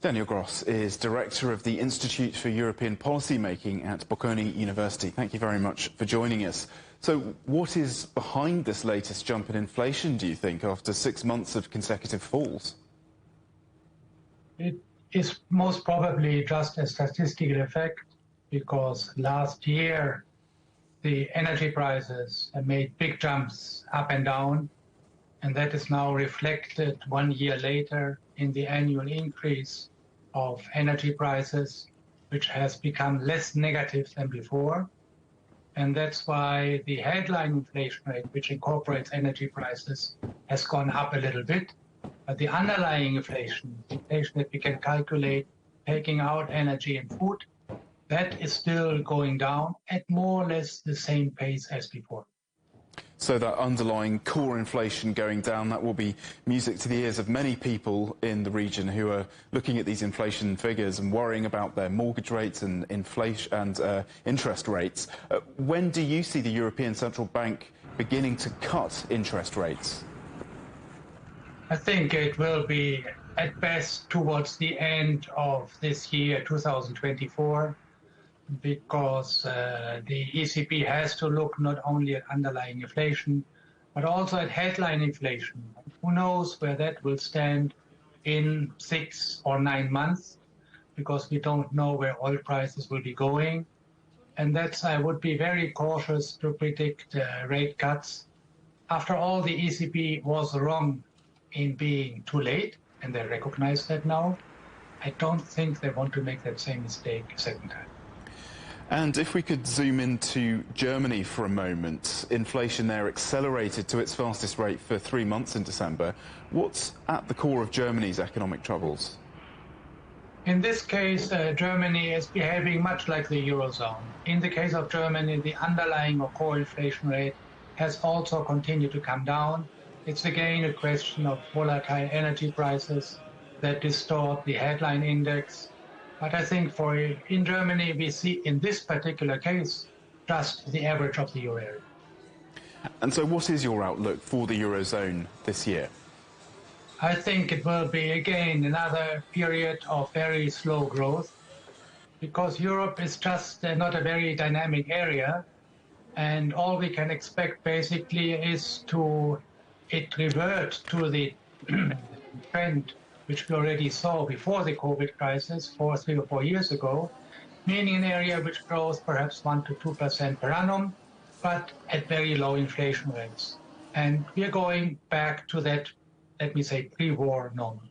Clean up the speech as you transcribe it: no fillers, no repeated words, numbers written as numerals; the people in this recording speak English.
Daniel Gros is Director of the Institute for European Policymaking at Bocconi University. Thank you very much for joining us. So what is behind this latest jump in inflation, do you think, after 6 months of consecutive falls? It is most probably just a statistical effect, because last year the energy prices have made big jumps up and down, and that is now reflected 1 year later in the annual increase of energy prices, which has become less negative than before. And that's why the headline inflation rate, which incorporates energy prices, has gone up a little bit. But the underlying inflation that we can calculate taking out energy and food, that is still going down at more or less the same pace as before. So that underlying core inflation going down, that will be music to the ears of many people in the region who are looking at these inflation figures and worrying about their mortgage rates and inflation and interest rates. When do you see the European Central Bank beginning to cut interest rates? I think it will be at best towards the end of this year, 2024. Because the ECB has to look not only at underlying inflation, but also at headline inflation. Who knows where that will stand in 6 or 9 months, because we don't know where oil prices will be going. And that's, I would be very cautious to predict rate cuts. After all, the ECB was wrong in being too late, and they recognize that now. I don't think they want to make that same mistake a second time. And if we could zoom into Germany for a moment, inflation there accelerated to its fastest rate for 3 months in December. What's at the core of Germany's economic troubles? In this case, Germany is behaving much like the Eurozone. In the case of Germany, the underlying or core inflation rate has also continued to come down. It's again a question of volatile energy prices that distort the headline index. But I think in Germany, we see in this particular case just the average of the euro area. And so what is your outlook for the Eurozone this year? I think it will be, again, another period of very slow growth, because Europe is just not a very dynamic area. And all we can expect basically is it revert to the trend which we already saw before the COVID crisis 3 or 4 years ago, meaning an area which grows perhaps 1 to 2% per annum, but at very low inflation rates. And we're going back to that, let me say, pre-war normal.